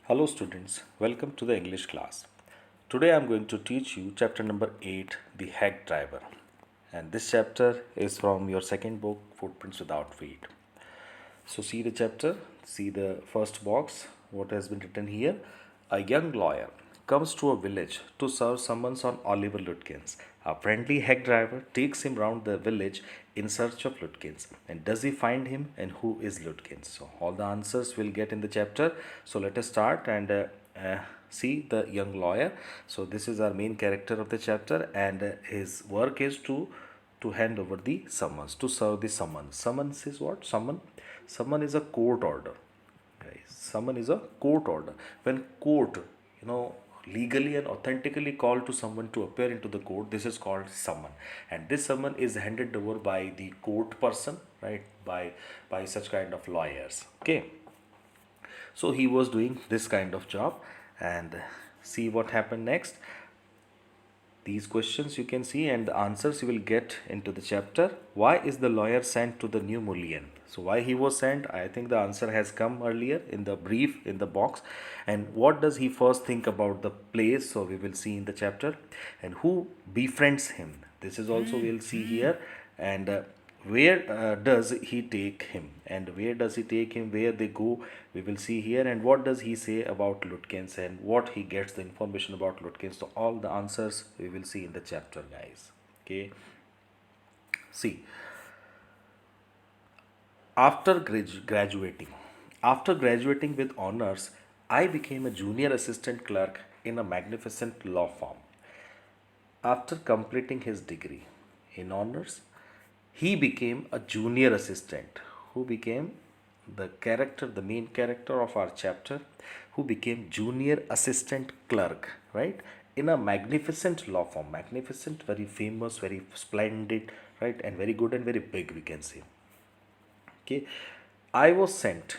Hello students, welcome to the English class. Today I am going to teach you chapter number 8, The Hack Driver. And this chapter is from your second book, Footprints Without Feet. So see the chapter, see the first box, what has been written here. A young lawyer comes to a village to serve summons on Oliver Lutkins. A friendly hack driver takes him round the village in search of Lutkins. And does he find him, and who is Lutkins? So all the answers we'll get in the chapter. So let us start and see the young lawyer. So this is our main character of the chapter, and his work is to hand over the summons, to serve the summons. Summons is what? Summon is a court order. Guys, summon is a court order. When court, legally and authentically called to someone to appear into the court, this is called summon. And this summon is handed over by the court person, right? By such kind of lawyers. Okay. So he was doing this kind of job, and see what happened next. These questions you can see, and the answers you will get into the chapter. Why is the lawyer sent to the New Mullion? So why he was sent, I think the answer has come earlier in the brief in the box. And what does he first think about the place? So we will see in the chapter. And who befriends him? This is also we'll see here. And where does he take him, and where does he take him, where they go, we will see here. And what does he say about Lutkins, and what he gets the information about Lutkins. So all the answers we will see in the chapter, guys. Okay, see, after graduating with honors, I became a junior assistant clerk in a magnificent law firm. After completing his degree in honors, he became a junior assistant who became the main character of our chapter, who became junior assistant clerk, right? In a magnificent law firm, magnificent, very famous, very splendid, right? And very good and very big, we can say. Okay.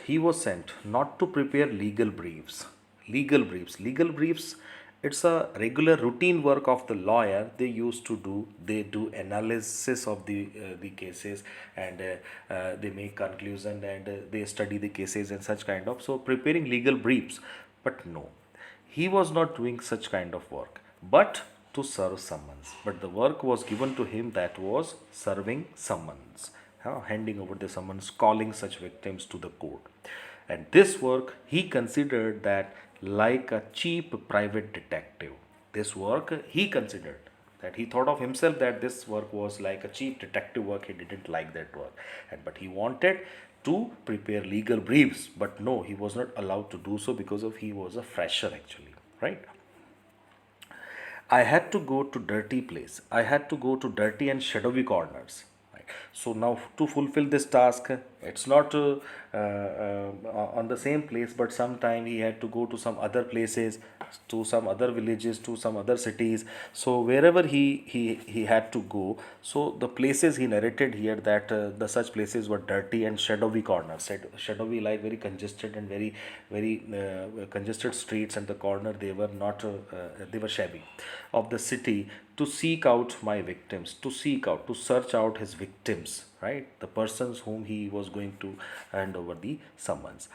He was sent not to prepare legal briefs. Legal briefs, it's a regular routine work of the lawyer. They used to do, they do analysis of the cases, and they make conclusion, and they study the cases and such kind of. So preparing legal briefs, but no, he was not doing such kind of work, but to serve summons. But the work was given to him, that was serving summons, handing over the summons, calling such victims to the court. And this work he considered that like a cheap private detective. This work he considered, that he thought of himself that this work was like a cheap detective work. He didn't like that work, but he wanted to prepare legal briefs, but no, he was not allowed to do so because of he was a fresher actually, right? I had to go to dirty place. I had to go to dirty and shadowy corners. Right. So now to fulfill this task, it's not on the same place, but sometime he had to go to some other places, to some other villages, to some other cities. So wherever he had to go, so the places he narrated here, that the such places were dirty and shadowy corners. Shadowy, like very congested and very congested streets, and the corner they were not they were shabby of the city, to seek out my victims, to search out his victims, right? The persons whom he was going to hand over the summons.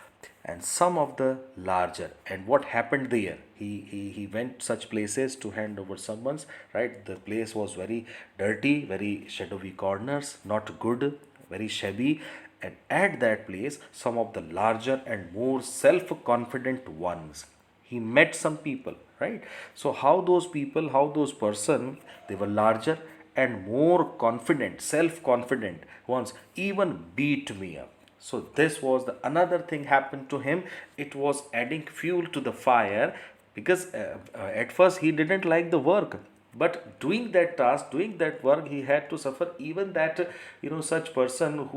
And some of the larger, and what happened there, he went such places to hand over summons, right? The place was very dirty, very shadowy corners, not good, very shabby. And at that place, some of the larger and more self-confident ones, he met some people, right? So how those person, they were larger and more confident, self-confident ones, even beat me up. So this was the another thing happened to him. It was adding fuel to the fire, because at first he didn't like the work, but doing that task, doing that work, he had to suffer. Even that such person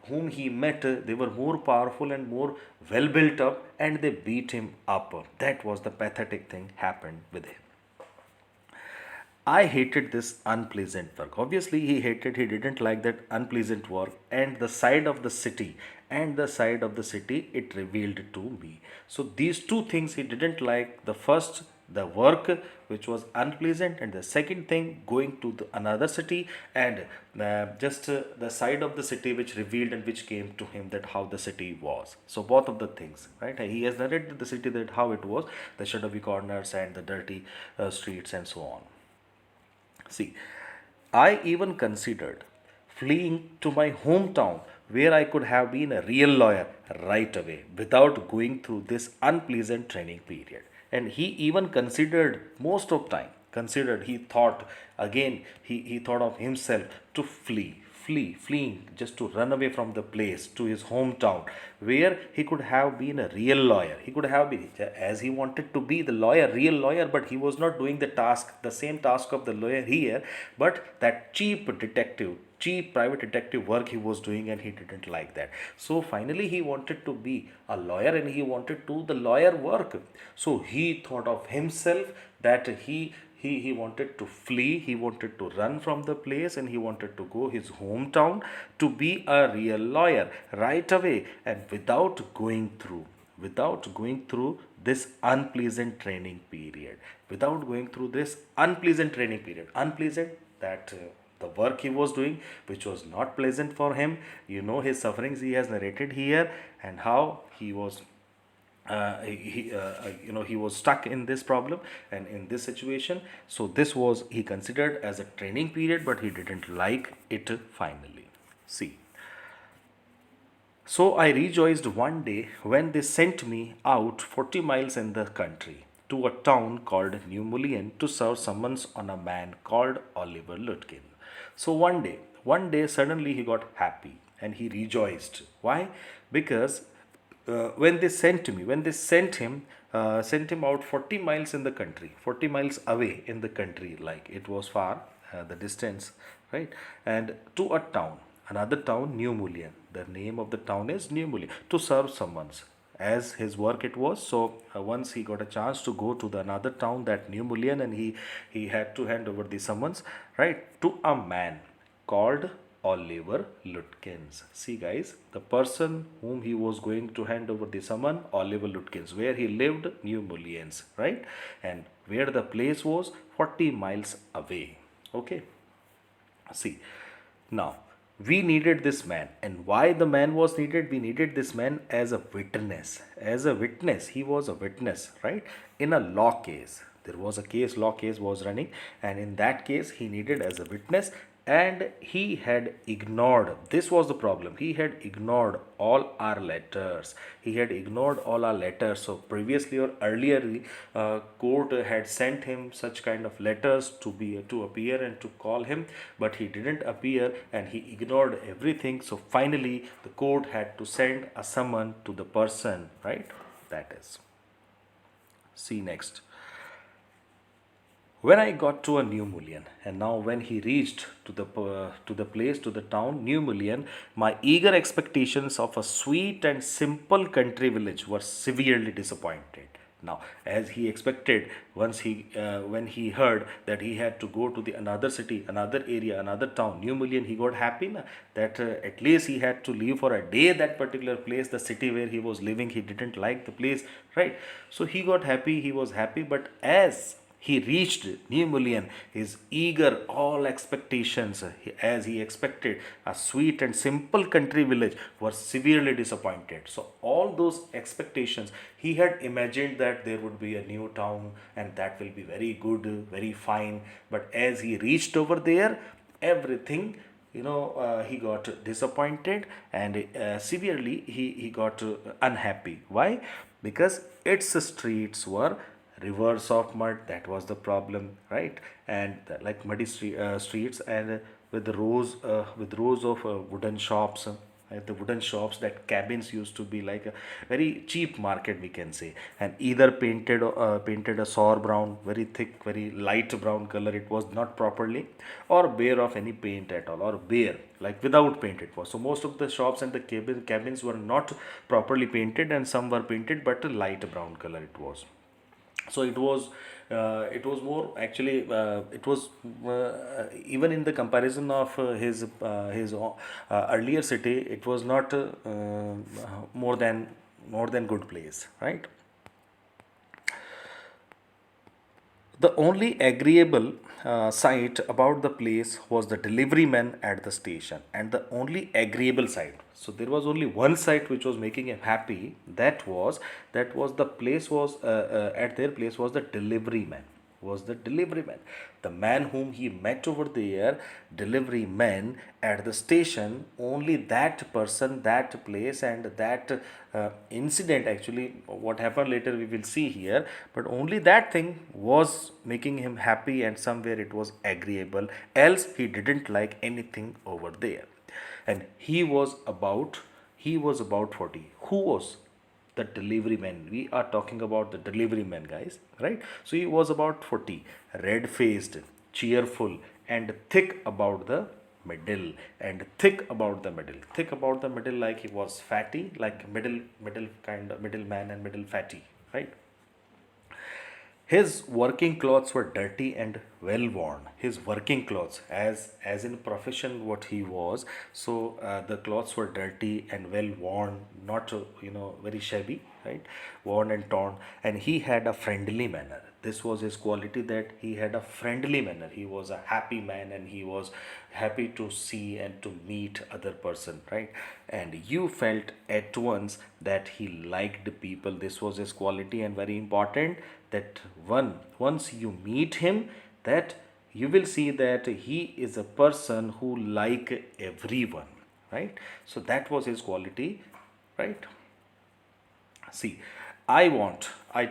whom he met, they were more powerful and more well built up, and they beat him up. That was the pathetic thing happened with him. I hated this unpleasant work. Obviously, he didn't like that unpleasant work, and the side of the city, it revealed to me. So, these two things he didn't like. The first, the work which was unpleasant, and the second thing, going to another city, and just the side of the city which revealed and which came to him that how the city was. So both of the things, right? He has narrated the city, that how it was, the shadowy corners and the dirty streets and so on. See, I even considered fleeing to my hometown where I could have been a real lawyer right away without going through this unpleasant training period. And he even considered, most of time, considered, he thought, again, he thought of himself to fleeing, just to run away from the place to his hometown where he could have been a real lawyer. He could have been, as he wanted to be the lawyer, real lawyer, but he was not doing the same task of the lawyer here, but that cheap private detective work he was doing, and he didn't like that. So finally he wanted to be a lawyer, and he wanted to do the lawyer work. So he thought of himself that he wanted to flee, he wanted to run from the place, and he wanted to go his hometown to be a real lawyer right away, and without going through this unpleasant training period, unpleasant, that the work he was doing, which was not pleasant for him, his sufferings he has narrated here, and how he was stuck in this problem and in this situation. So this was he considered as a training period, but he didn't like it finally. See, so I rejoiced one day when they sent me out 40 miles in the country to a town called New Mullion to serve summons on a man called Oliver Lutkin. So one day suddenly he got happy and he rejoiced. Why? Because when they sent him out 40 miles in the country, 40 miles away in the country, like it was far, the distance, right? And to a town, another town, New Mullion. The name of the town is New Mullion, to serve summons as his work it was. So once he got a chance to go to the another town, that New Mullion, and he had to hand over the summons, right, to a man called Oliver Lutkins. See, guys, the person whom he was going to hand over the summon, Oliver Lutkins, where he lived, New Mullions, right, and where the place was 40 miles away. Okay. See, now we needed this man, and why the man was needed? We needed this man as a witness. As a witness, he was a witness, right? In a law case, there was a law case was running, and in that case, he needed as a witness, and he had ignored. This was the problem. He had ignored all our letters. So previously or earlier, the court had sent him such kind of letters to appear and to call him, but he didn't appear and he ignored everything. So finally the court had to send a summon to the person, right? That is, see next. When I got to a New Mullion, and now when he reached to the town New Mullion, my eager expectations of a sweet and simple country village were severely disappointed. Now, as he expected, when he heard that he had to go to the another city, another area, another town, New Mullion, he got happy na, that at least he had to leave for a day that particular place, the city where he was living. He didn't like the place, right? So he got happy. He was happy, but as he reached New Mullion, his eager all expectations, as he expected a sweet and simple country village, were severely disappointed. So all those expectations, he had imagined that there would be a new town and that will be very good, very fine. But as he reached over there, everything, he got disappointed, and severely he got unhappy. Why? Because its streets were rivers of mud. That was the problem, right? And like muddy streets, and with rows of wooden shops, the wooden shops, that cabins used to be like a very cheap market, we can say, and either painted a sour brown, very thick, very light brown color, it was not properly, or bare of any paint at all, or bare, like without paint it was. So most of the shops and the cabins were not properly painted, and some were painted, but a light brown color it was. So it was more, actually, it was even in the comparison of his earlier city, it was not more than good place, right? The only agreeable sight about the place was the delivery man at the station, and the only agreeable sight. So there was only one sight which was making him happy. That was the place was at their place was the delivery man. Was the delivery man, the man whom he met over there, delivery man at the station. Only that person, that place, and that incident, actually what happened later we will see here, but only that thing was making him happy, and somewhere it was agreeable, else he didn't like anything over there. And he was about 40. Who was the delivery man? We are talking about the delivery man, guys, right? So he was about 40, red faced, cheerful, and thick about the middle. And thick about the middle, like he was fatty, like middle kind of middle man and middle fatty, right? His working clothes were dirty and well worn. His working clothes, as in profession, what he was. So the clothes were dirty and well worn, not very shabby, right? Worn and torn. And he had a friendly manner. This was his quality, that he had a friendly manner. He was a happy man, and he was happy to see and to meet other person, right? And you felt at once that he liked people. This was his quality, and very important, that once you meet him, that you will see that he is a person who like everyone, right? So that was his quality, right? See, I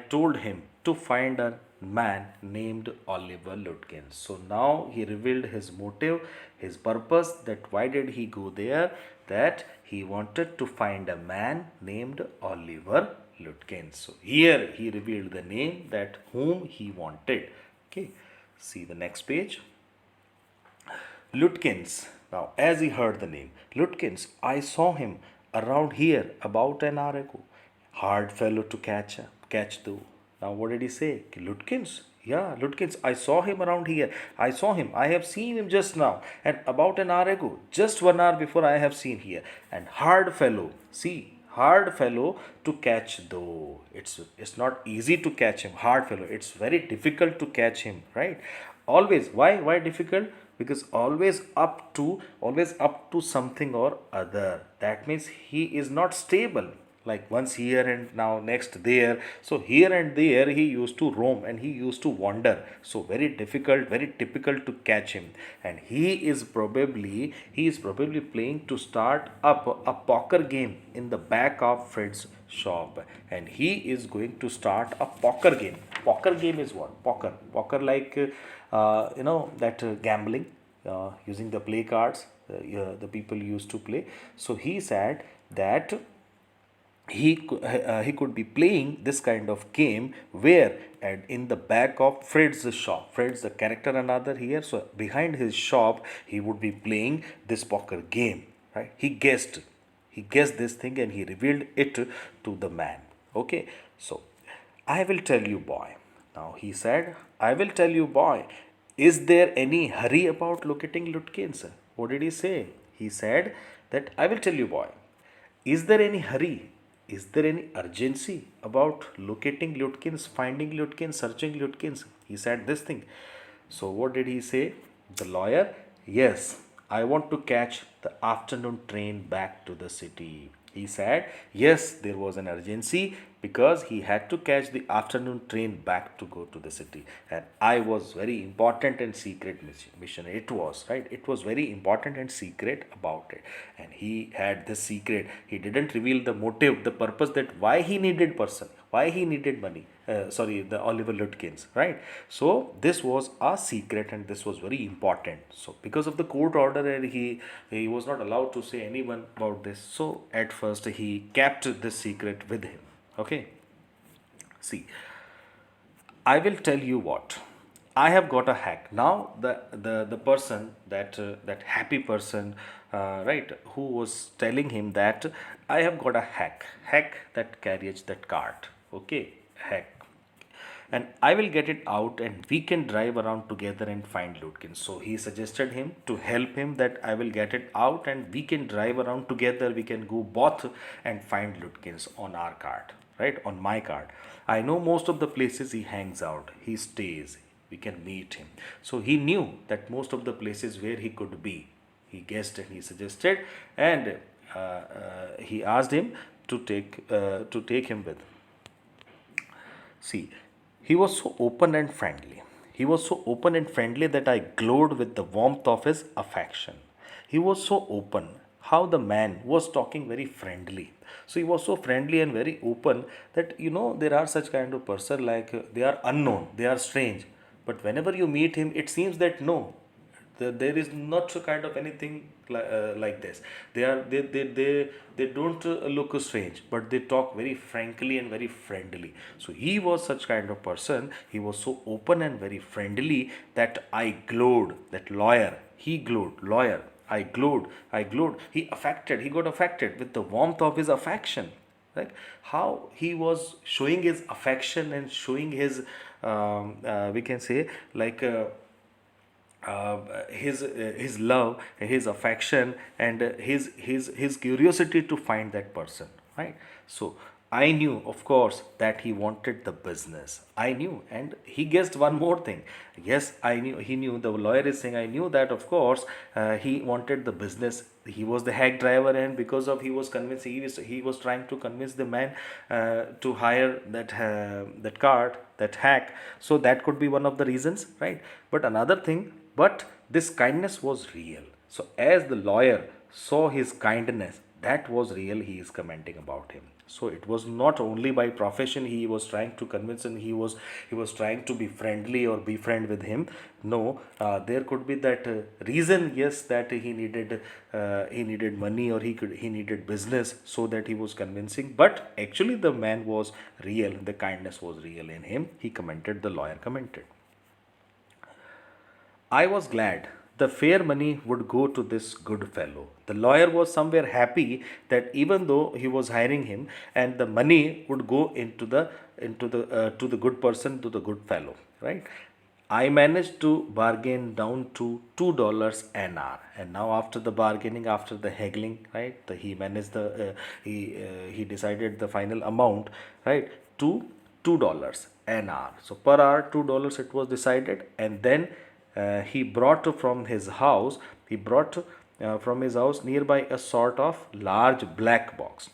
told him to find a man named Oliver Lutkins. So now he revealed his motive, his purpose, that why did he go there? That he wanted to find a man named Oliver Lutkins. So here he revealed the name, that whom he wanted. Okay, see the next page. Lutkins. Now, as he heard the name, Lutkins, I saw him around here about an hour ago. Hard fellow to catch though. Now, what did he say? Lutkins? Yeah, Lutkins, I saw him around here. I saw him. I have seen him just now. And about an hour ago, just 1 hour before, I have seen here. And hard fellow. See, hard fellow to catch though. It's not easy to catch him. Hard fellow, it's very difficult to catch him, right? Always. Why difficult? Because always up to something or other. That means he is not stable, like once here and now next there. So here and there he used to roam, and he used to wander. So very difficult, very typical to catch him. And he is probably playing to start up a poker game in the back of Fred's shop. And he is going to start a poker game. Poker game is what? Poker, like that gambling, using the play cards, the people used to play. So he said that he could be playing this kind of game, where and in the back of Fred's shop. Fred's the character another here. So behind his shop he would be playing this poker game, right? He guessed this thing, and he revealed it to the man. Okay, so I will tell you, boy. Now he said, I will tell you, boy. Is there any hurry about locating Lutkins? What did he say? He said that I will tell you, boy. Is there any hurry? Is there any urgency about locating Lutkins, finding Lutkins, searching Lutkins? He said this thing. So what did he say? The lawyer, yes, I want to catch the afternoon train back to the city. He said, yes, there was an urgency, because he had to catch the afternoon train back to go to the city. And I was very important and secret mission. It was, right? It was very important and secret about it. And he had this secret. He didn't reveal the motive, the purpose, that why he needed person, why he needed money. The Oliver Lutkins, right? So this was a secret, and this was very important. So because of the court order, and he was not allowed to say anyone about this. So at first he kept this secret with him. Okay. See, I will tell you what. I have got a hack. Now the person, that happy person, right, who was telling him that I have got a hack that carries that cart. Okay, hack. And I will get it out, and we can drive around together and find Lutkins. So he suggested him to help him, that I will get it out and we can drive around together. We can go both and find Lutkins on our cart, right? On my cart. I know most of the places he hangs out, he stays. we can meet him. So he knew that most of the places where he could be. He guessed and he suggested, and he asked him to take him with. See, he was so open and friendly. He was so open and friendly that I glowed with the warmth of his affection. He was so open. How the man was talking very friendly. So he was so friendly and very open that there are such kind of person like they are unknown, they are strange. But whenever you meet him, it seems that no, there is not so kind of anything like this. They don't look strange, but they talk very frankly and very friendly. So he was such kind of person. He was so open and very friendly that I glowed. That lawyer, he glowed. Lawyer, I glowed. He got affected with the warmth of his affection. Like how he was showing his affection and showing his we can say like his love, his affection, and his curiosity to find that person, right? So I knew, of course, that he wanted the business. I knew, and he guessed one more thing. Yes, I knew. He knew. The lawyer is saying, I knew that, of course, he wanted the business. He was the hack driver, and because of he was convinced, he was trying to convince the man to hire that cart, that hack. So that could be one of the reasons, right? But another thing, but this kindness was real. So as the lawyer saw his kindness, that was real. He is commenting about him. So it was not only by profession he was trying to convince, and he was trying to be friendly or be friend with him. No, there could be that reason. Yes, that he needed money, or he needed business, so that he was convincing. But actually, the man was real. The kindness was real in him. He commented. The lawyer commented. I was glad the fair money would go to this good fellow. The lawyer was somewhere happy that even though he was hiring him, and the money would go into the to the good person, to the good fellow, right? I managed to bargain down to $2 an hour, and now after the bargaining, after the haggling, right? He managed he decided the final amount, right? To $2 an hour. So per hour $2 it was decided, and then he brought from his house. He brought from his house nearby a sort of large black box.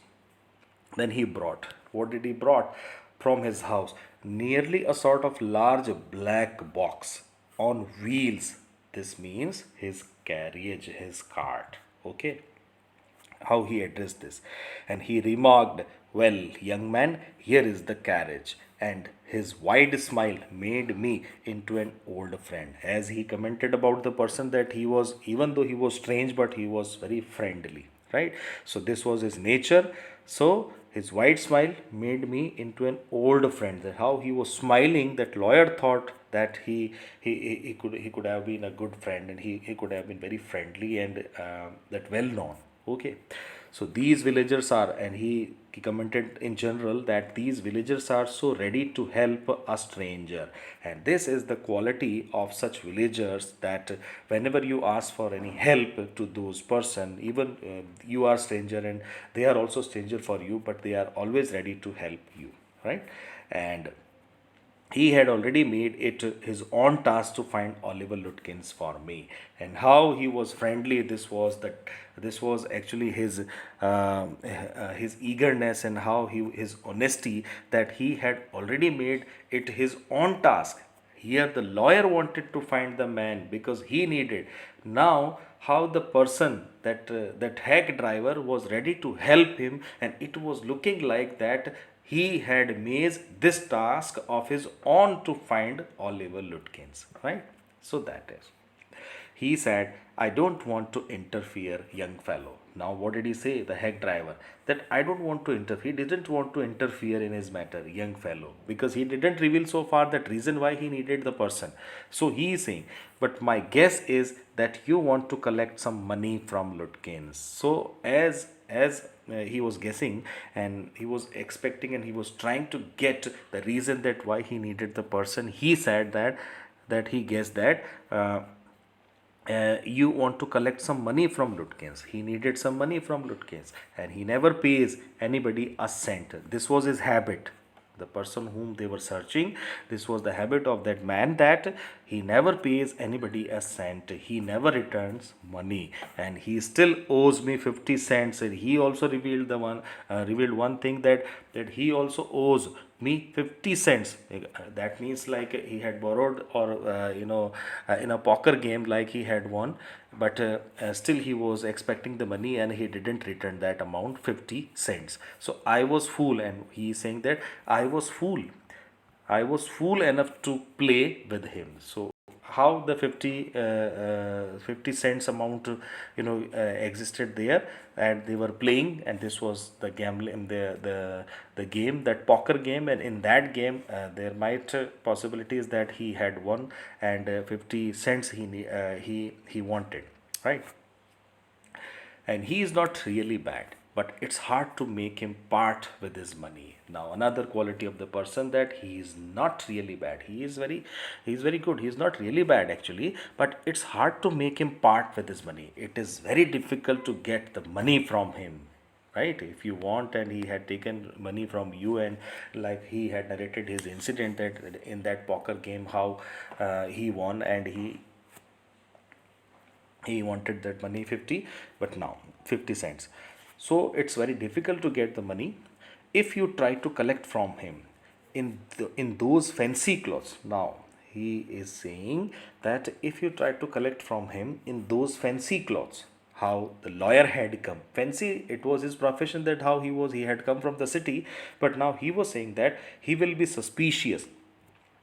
Then he brought. What did he brought from his house? Nearly a sort of large black box on wheels. This means his carriage, his cart. Okay, how he addressed this. And he remarked, well, young man, here is the carriage. And his wide smile made me into an old friend. As he commented about the person, that he was, even though he was strange, but he was very friendly, right? So this was his nature. So his wide smile made me into an old friend. That how he was smiling, that lawyer thought that he could have been a good friend, and he could have been very friendly, and that well known. Okay, so these villagers are, and he commented in general that these villagers are so ready to help a stranger, and this is the quality of such villagers, that whenever you ask for any help to those person, even you are stranger and they are also stranger for you, but they are always ready to help you, right? And he had already made it his own task to find Oliver Lutkins for me. And how he was friendly, this was actually his eagerness, and how his honesty, that he had already made it his own task. Here the lawyer wanted to find the man because he needed. Now how the person, that hack driver, was ready to help him, and it was looking like that he had made this task of his own to find Oliver Lutkins, right? So that is. He said, I don't want to interfere, young fellow. Now, what did he say? The hack driver. That I don't want to interfere. He didn't want to interfere in his matter, young fellow, because he didn't reveal so far that reason why he needed the person. So he is saying, but my guess is that you want to collect some money from Lutkins. So as he was guessing, and he was expecting, and he was trying to get the reason that why he needed the person, he said that he guessed that you want to collect some money from Lutkins. He needed some money from Lutkins, and he never pays anybody a cent. This was his habit. the person whom they were searching. This was the habit of that man, that he never pays anybody a cent, he never returns money, and he still owes me 50 cents. And he also revealed one thing, that he also owes me 50 cents. That means like he had borrowed, or in a poker game, like he had won, but still he was expecting the money and he didn't return that amount, 50 cents. So I was fool, and he is saying that I was fool enough to play with him. So how the 50 cents amount existed there, and they were playing, and this was the gambling, the game, that poker game. And in that game, there might possibilities that he had won, and 50 cents he wanted, right? And he is not really bad, but it's hard to make him part with his money. Now another quality of the person, that he is not really bad, he is very good, he is not really bad actually, but it's hard to make him part with his money. It is very difficult to get the money from him, right? If you want, and he had taken money from you, and like he had narrated his incident, that in that poker game, how he won, and he wanted that money 50, but now 50 cents. So it's very difficult to get the money. If you try to collect from him in those fancy clothes, now he is saying that if you try to collect from him in those fancy clothes, how the lawyer had come fancy, it was his profession, that how he had come from the city, but now he was saying that he will be suspicious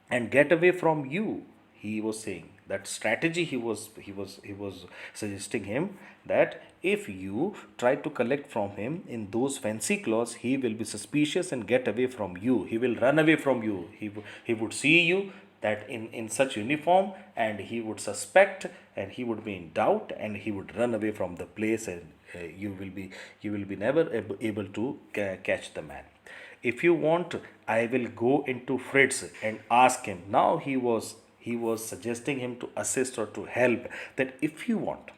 and get away from you. He was saying that strategy, he was suggesting him, that if you try to collect from him in those fancy clothes, he will be suspicious and get away from you, he will run away from you. He would see you that in such uniform, and he would suspect, and he would be in doubt, and he would run away from the place, and you will be never able to catch the man. If you want, I will go into Fritz and ask him. Now he was suggesting him to assist or to help, that if you want,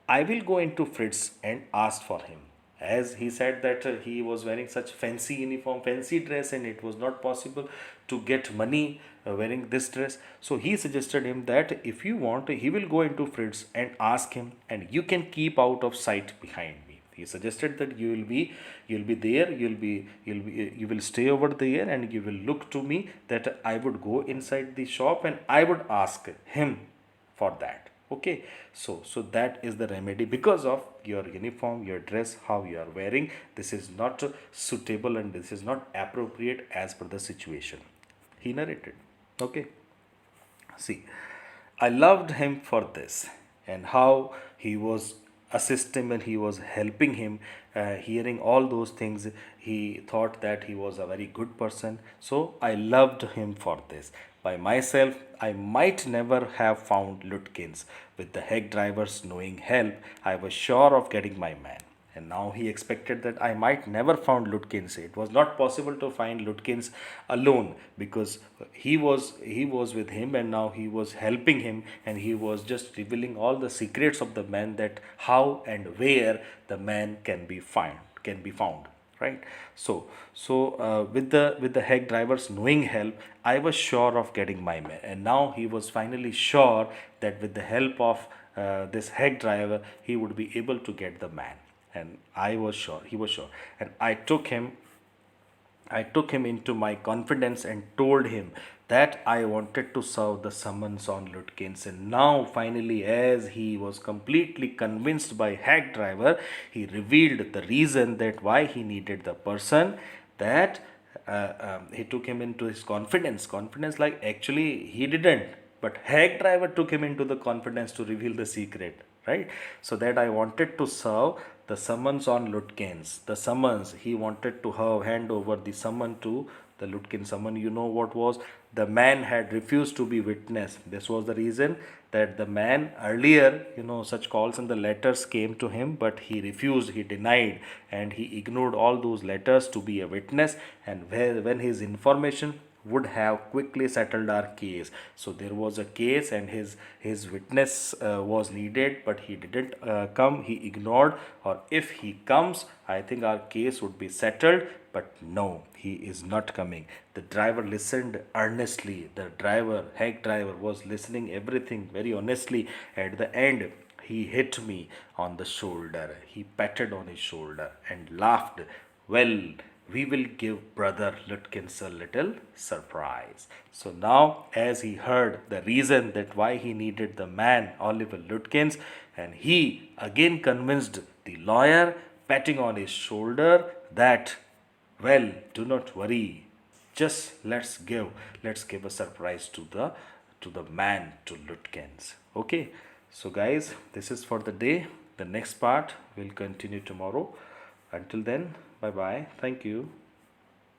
I will go into Fritz and ask for him. As he said that he was wearing such fancy uniform, fancy dress, and it was not possible to get money wearing this dress. So he suggested him that if you want, he will go into Fritz and ask him, and you can keep out of sight behind me. He suggested that you will be there, you will stay over there, and you will look to me, that I would go inside the shop and I would ask him for that. Okay, so that is the remedy. Because of your uniform, your dress, how you are wearing, this is not suitable, and this is not appropriate as per the situation, he narrated. Okay, see, I loved him for this, and how he was assisting and he was helping him. Hearing all those things, he thought that he was a very good person. So I loved him for this. By myself, I might never have found Lutkins. With the hack driver's knowing help, I was sure of getting my man. And now he expected that I might never found Lutkins. It was not possible to find Lutkins alone, because he was with him, and now he was helping him, and he was just revealing all the secrets of the man, that how and where the man can be found, right? So with the hack driver's knowing help, I was sure of getting my man, and now he was finally sure that with the help of this hack driver, he would be able to get the man. And I was sure, he was sure, and I took him into my confidence and told him that I wanted to serve the summons on Lutkins. And now, finally, as he was completely convinced by hack driver, he revealed the reason that why he needed the person. That he took him into his confidence. Confidence, like actually he didn't, but hack driver took him into the confidence to reveal the secret, right? So that I wanted to serve the summons on Lutkins. The summons, he wanted to hand over the summon to the Lutkin summon. You know what was? The man had refused to be witness. This was the reason, that the man earlier, such calls and the letters came to him, but he refused, he denied, and he ignored all those letters to be a witness. And when his information would have quickly settled our case. So there was a case, and his witness was needed, but he didn't come. He ignored. Or if he comes, I think our case would be settled. But no, he is not coming. The driver listened earnestly. The driver, heck driver, was listening everything very honestly. At the end, he hit me on the shoulder. He patted on his shoulder and laughed. Well, we will give Brother Lutkins a little surprise. So now, as he heard the reason that why he needed the man, Oliver Lutkins, and he again convinced the lawyer, patting on his shoulder, that, well, do not worry. Just let's give a surprise to the man, to Lutkins. Okay. So guys, this is for the day. The next part will continue tomorrow. Until then, bye bye. Thank you.